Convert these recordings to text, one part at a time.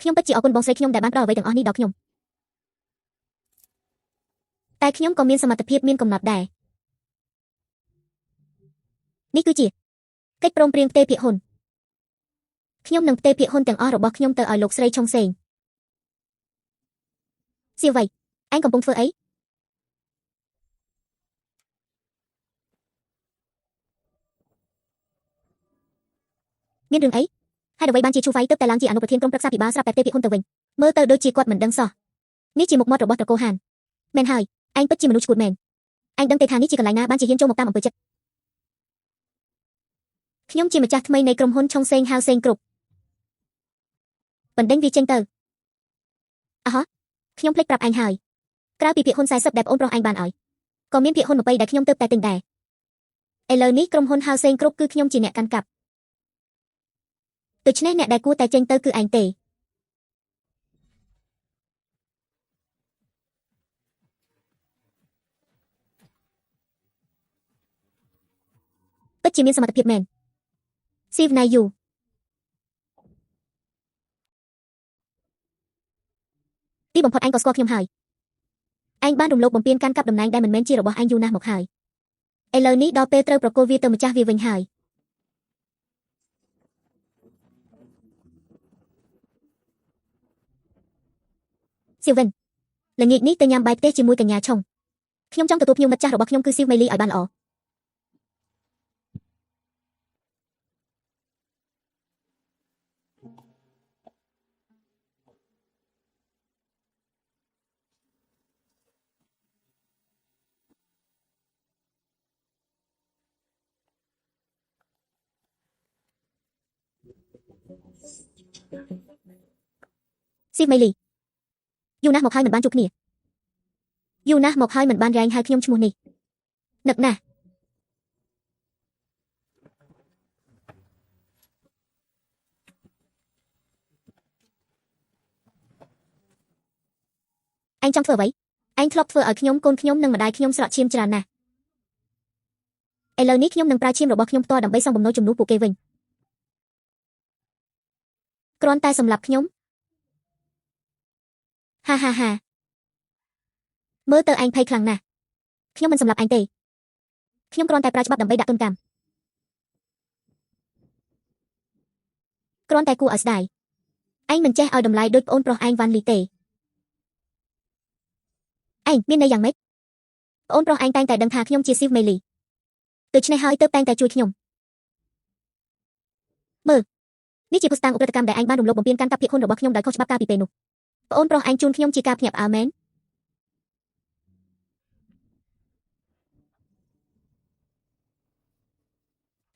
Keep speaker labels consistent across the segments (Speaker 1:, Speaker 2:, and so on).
Speaker 1: ខ្ញុំពិតជាអរគុណបងស្រីខ្ញុំដែលបានផ្ដល់អ្វីទាំងអស់នេះដល់ខ្ញុំតែខ្ញុំក៏មានសមត្ថភាពមានកំណត់ដែរនេះគឺជាកិច្ចព្រមព្រៀងផ្ទេរភាគហ៊ុនខ្ញុំនឹងផ្ទេរភាគហ៊ុនទាំងអស់របស់ខ្ញុំទៅឲ្យលោកស្រីឆុងសេងសៀវវៃឯងកំពុងធ្វើអីមានរឿងអីហើយអ្វីបានជាឈូវៃទៅតែឡើងជាអនុប្រធានក្រុមប្រឹក្សាពិបាលស្រាប់តែផ្ទេរភាគហ៊ុនទៅវិញមើលទៅដូចជាគាត់មិនដឹងសោះនេះជាមុខមាត់របស់ត្រកូលហានមែនហើយឯងពិតជាមនុស្សឈួតមែនឯងដឹងទេថានេះជាកន្លែងណាបានជាហ៊ានចូលមកតាមអំពើចិត្តខ្ញុំជាម្ចាស់ថ្មីនៃក្រុមហ៊ុនឆុងសេងហៅសេងគ្រប់បណ្ដេញវាចេញទៅអហ៎ខ្ញុំភ្លេចប្រាប់ឯងហើយក្រៅពីភាគហ៊ុន40ដែលប្អូនប្រុសឯងបានឲ្យក៏មានភាគហ៊ុន20ដែលខ្ញុំទើបតែទិញដែរឥឡូវនេះក្រុមហ៊ុនហៅសេងគ្រប់គឺខ្ញុំជាអ្នកកាន់កាប់ដូច្នេះអ្នកដែលគួរតែចេញទៅគឺឯងទេពិតជាមានសមត្ថភាពមែនស៊ីវណៃយូទីបំផុតឯងក៏ស្គាល់ខ្ញុំហើយឯងបានរំលោភបំពានកាន់កាប់តំណែងដែលមិនមែនជារបស់ឯងយូរណាស់មកហើយឥឡូវនេះដល់ពេលត្រូវប្រគល់វាទៅម្ចាស់វាវិញហើយសៀវវិនល្ងាចនេះទៅញ៉ាំបាយផ្ទះជាមួយកញ្ញាឆុងខ្ញុំចង់ទទួលភ្ញៀវមិត្តចាស់របស់ខ្ញុំគឺសៀវមេលីឲ្យបានល្អសៀវមេលីយូរណាស់មកហើយមិនបានជួបគ្នាយូរណាស់មកហើយមិនបានរែងហៅខ្ញុំឈ្មោះនេះនឹកណាស់ឯងចង់ធ្វើអ្វីឯងធ្លាប់ធ្វើឲ្យខ្ញុំកូនខ្ញុំនិងម្ដាយខ្ញុំស្រក់ឈាមច្រើនណាស់ឥឡូវនេះខ្ញុំនឹងប្រើឈាមរបស់ខ្ញុំផ្ទាល់ដើម្បីសងបំណុលជំនួសពួកគេវិញគ្រាន់តែសម្លាប់ខ្ញុំហាហាហាមើលទៅឯងភ័យខ្លាំងណាស់ខ្ញុំមិនសម្លាប់ឯងទេខ្ញុំគ្រាន់តែប្រើច្បាប់ដើម្បីដាក់ទណ្ឌកម្មគ្រាន់តែគួរឲ្យស្ដាយឯងមិនចេះឲ្យតម្លៃដូចប្អូនប្រុសឯងវ៉ាន់លីទេឯងមានន័យយ៉ាងម៉េចប្អូនប្រុសឯងតែងតែដឹងថាខ្ញុំជាស៊ីវមេលីដូច្នេះហើយទើបតែងតែជួយខ្ញុំមើលនេះជាភស្តុតាងឧក្រិដ្ឋកម្មដែលឯងបានរំលោភបំពានកាន់កាប់ភាគហ៊ុនរបស់ខ្ញុំដោយខុសច្បាប់កាលពីពេលនោះប្អូនប្រុសឯងជូនខ្ញុំជាការភ្ញាក់ផ្អើលមែន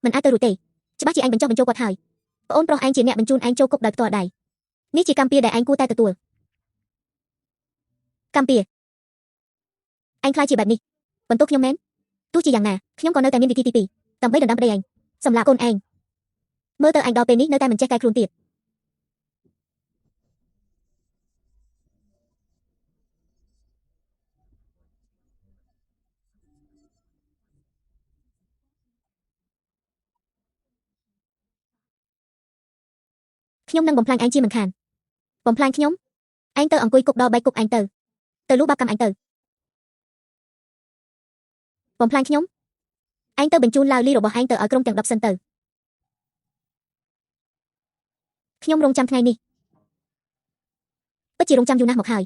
Speaker 1: មិនអាចទៅរួចទេច្បាស់ជាឯងបញ្ចុះបញ្ចូលគាត់ហើយប្អូនប្រុសឯងជាអ្នកបញ្ជូនឯងចូលគុកដោយផ្ទាល់ដៃនេះជាកម្មពៀដែលឯងគួរតែទទួលកម្មពៀឯងខ្លាចជាបែបនេះបន្ទោសខ្ញុំមែនទោះជាយ៉ាងណាខ្ញុំក៏នៅតែមានវិធីទី2ដើម្បីដណ្ដើមប្តីឯងសម្លាប់កូនឯងមើលទៅឯងដល់ពេលនេះនៅតែមិនចេះកែខ្លួនទៀតខ្ញុំនឹងបំផ្លាញឯងជាមិនខានបំផ្លាញខ្ញុំឯងទៅអង្គុយគុកដល់បែកគុកឯងទៅលុះបាបកម្មឯងទៅបំផ្លាញខ្ញុំឯងទៅបញ្ជូនឡាវលីរបស់ឯងទៅឲ្យក្រុមទាំង10សិនទៅខ្ញុំរងចាំថ្ងៃនេះពិតជារងចាំយូរណាស់មកហើយ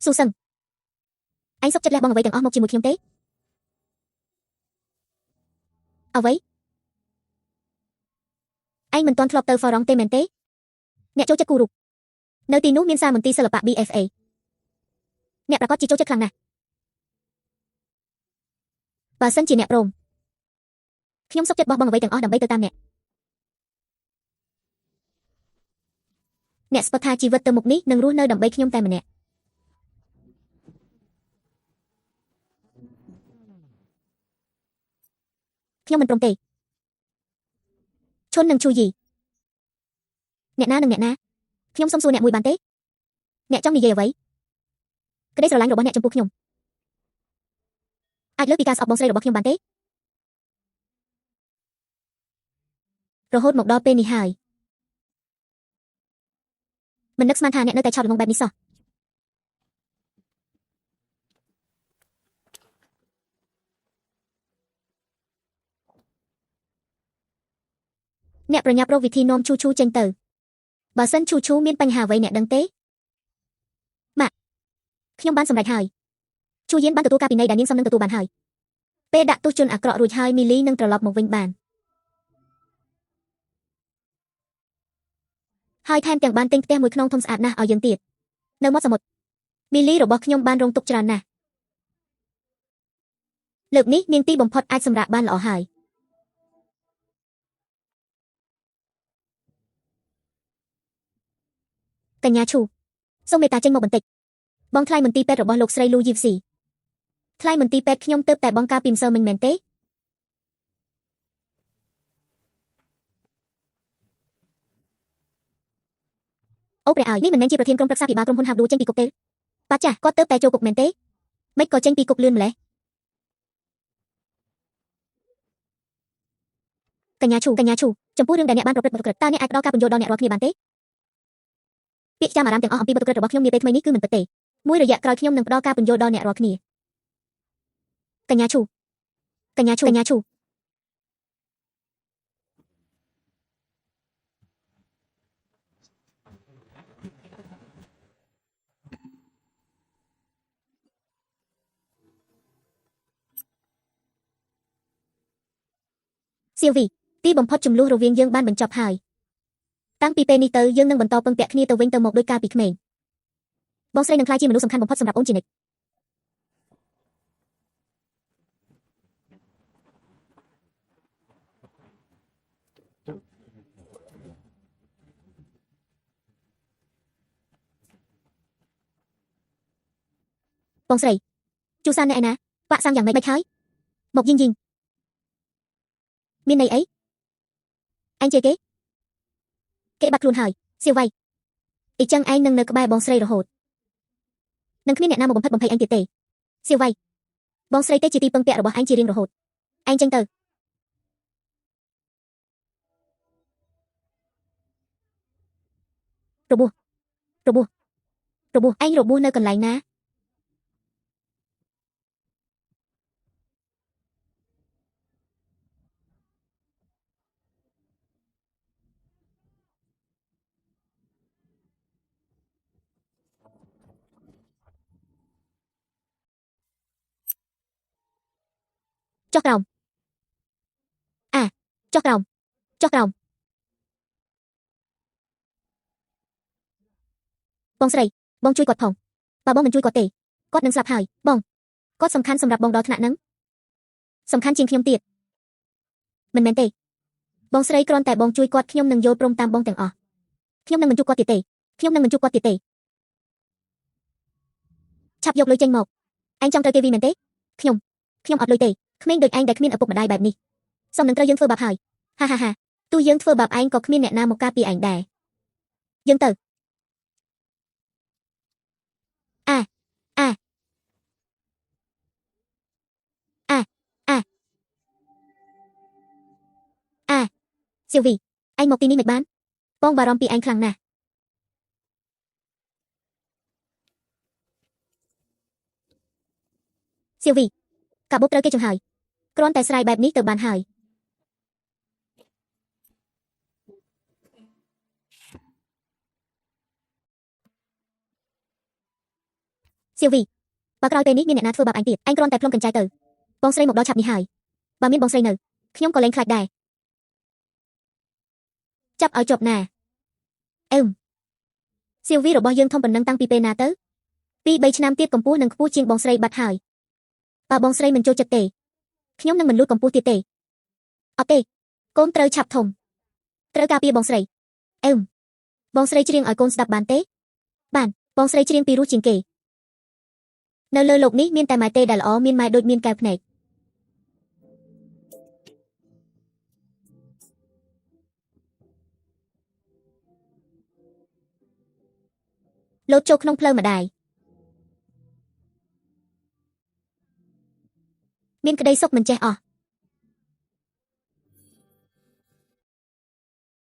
Speaker 1: ស៊ូសឹងឯងសុខចិត្តលះបង់អ្វីទាំងអស់មកជាមួយខ្ញុំទេអ្វីឯងមិនទាន់ធ្លាប់ទៅហ្វារ៉ង់ទេមែនទេអ្នកចូលចិត្តគូរូបនៅទីនោះមានសាលមន្ទីរសិល្បៈ BFA អ្នកប្រកាសជាចូលចិត្តខ្លាំងណាស់បើសិនជាអ្នកព្រមខ្ញុំសុខចិត្តបោះបង់អ្វីទាំងអស់ដើម្បីទៅតាមអ្នកស្ពឹកថាជីវិតទៅមុខនេះនឹងរស់នៅដើម្បីខ្ញុំតែម្នាក់ខ្ញុំមិនព្រមទេឈុននិងឈូយីអ្នកណានិងអ្នកណាខ្ញុំសុំសួរអ្នកមួយបានទេអ្នកចង់និយាយអ្វីក្តីស្រឡាញ់របស់អ្នកចំពោះខ្ញុំអាចលើកពីការស្អប់បងស្រីរបស់ខ្ញុំបានទេ រហូតមកដល់ពេលនេះហើយមិននឹកស្មានថាអ្នកនៅតែឆោតល្ងង់បែបនេះសោះអ្នកប្រញាប់រកវិធីនាំឈូឈូចេញទៅបើសិនឈូឈូមានបញ្ហាអ្វីអ្នកដឹងទេម៉ាក់ខ្ញុំបានសម្រេចហើយឈូយៀនបានទទួលការពិន័យដែលនាងសំនឹងទទួលបានហើយពេលដាក់ទោសជនអាក្រក់រួចហើយមីលីនឹងត្រឡប់មកវិញបានហើយថែមទាំងបានទិញផ្ទះមួយខ្នងធំស្អាតណាស់ឲ្យយើងទៀតនៅមាត់សមុទ្រមីលីរបស់ខ្ញុំបានរងទុក្ខច្រើនណាស់លើកនេះនាងទីបំផុតអាចសម្រាកបានល្អហើយកញ្ញាឈូសូមមេត្តាចេញមកបន្តិចបងថ្លៃមន្ទីរពេទ្យរបស់លោកស្រីលូយីវស៊ីថ្លៃមន្ទីរពេទ្យខ្ញុំទើបតែបងការពីម្សិលមិញមែនទេអូព្រះអើយនេះមិនមែនជាប្រធានក្រុមប្រឹក្សាពិបាលក្រុមហ៊ុនហាប់ឌូចេញពីគុកទេប៉ាចាស់គាត់ទើបតែចូលគុកមែនទេមិនក៏ចេញពីគុកលឿនម្ល៉េះកញ្ញាឈូចំពោះរឿងដែលអ្នកបានប្រព្រឹត្តបទឧក្រិដ្ឋតើអ្នកអាចផ្ដល់ការពន្យល់ដល់អ្នករាល់គ្នាបានទេពាក្យចាំអារ៉ាមទាំងអស់អំពីបទឧក្រិដ្ឋរបស់ខ្ញុំនាពេលថ្មីនេះគឺមិនពិតទេមួយរយៈក្រោយខ្ញុំនឹងផ្ដល់ការពន្យល់ដល់អ្នករាល់គ្នាកញ្ញាឈូសៀវីទីបំផុតចំនួនរវាងយើងបានបញ្ចប់ហើយតាំងពីពេលនេះទៅយើងនឹងបន្តពឹងពាក់គ្នាទៅវិញទៅមកដោយកាលពីក្មេងបងស្រីនឹងក្លាយជាមនុស្សសំខាន់បំផុតសម្រាប់អូនជានិច្ចបងស្រីជូសាននៅឯណាប៉ាក់សាំងយ៉ាងម៉េចហើយមកយីងមានន័យអីអញជេគេបាត់ខ្លួនហើយសៀវវៃអីចឹងឯងនឹងនៅក្បែរបងស្រីរហូតនឹងគ្មានអ្នកណាមកបំផិតបំភ័យអញទៀតទេសៀវវៃបងស្រីទេជាទីពឹងពាក់របស់អញជារៀងរហូតឯងចឹងទៅរបួសឯងរបួសនៅកន្លែងណាចុះក្រោមចុះក្រោមបងស្រីបងជួយគាត់ផងបើបងមិនជួយគាត់ទេគាត់នឹងស្លាប់ហើយបងគាត់សំខាន់សម្រាប់បងដល់ថ្នាក់ហ្នឹងសំខាន់ជាងខ្ញុំទៀតមិនមែនទេបងស្រីគ្រាន់តែបងជួយគាត់ខ្ញុំនឹងយល់ព្រមតាមបងទាំងអស់ខ្ញុំនឹងមិនជួបគាត់ទៀតទេឆាប់យកលុយចេញមកឯងចង់ត្រូវគេវីមែនទេខ្ញុំអត់លុយទេក្មេងដូចឯងដែលគ្មានឪពុកម្ដាយបែបនេះសំនឹងត្រូវយើងធ្វើបាបហើយហាទោះយើងធ្វើបាបឯងក៏គ្មានអ្នកណាមកការពារឯងដែរយើងទៅសៀវវីឯងមកទីនេះមិនបានបងបារម្ភពីឯងខ្លាំងណាស់សៀវវីកាបូបត្រូវគេចង្ហើយគ្រាន់តែស្រាយបែបនេះទៅបានហើយសៀវវីបើក្រោយពេលនេះមានអ្នកណាធ្វើបាបឯងទៀតឯងគ្រាន់តែផ្លុំកញ្ចែទៅបងស្រីមកដល់ឆាប់នេះហើយបើមានបងស្រីនៅខ្ញុំក៏លែងខ្លាចដែរចាប់ឲ្យជាប់ណាសៀវវីរបស់យើងធំប៉ុណ្ណឹងតាំងពីពេលណាទៅ2-3ឆ្នាំទៀតកម្ពស់នឹងខ្ពស់ជាងបងស្រីបាត់ហើយបើបងស្រីមិនចូលចិត្តទេខ្ញុំនឹងមិនលូតកម្ពស់ទៀតទេអត់ទេកូនត្រូវឆាប់ធំត្រូវការពារបងស្រីបងស្រីច្រៀងឲ្យកូនស្ដាប់បានទេបានបងស្រីច្រៀងពីរោះជាងគេនៅលើโลกនេះមានតែម៉ែទេដែលល្អមានម៉ែដូចមានកែវភ្នែកលោតចូលក្នុងផ្លូវម្ដាយមានក្តីសុខមិនចេះអស់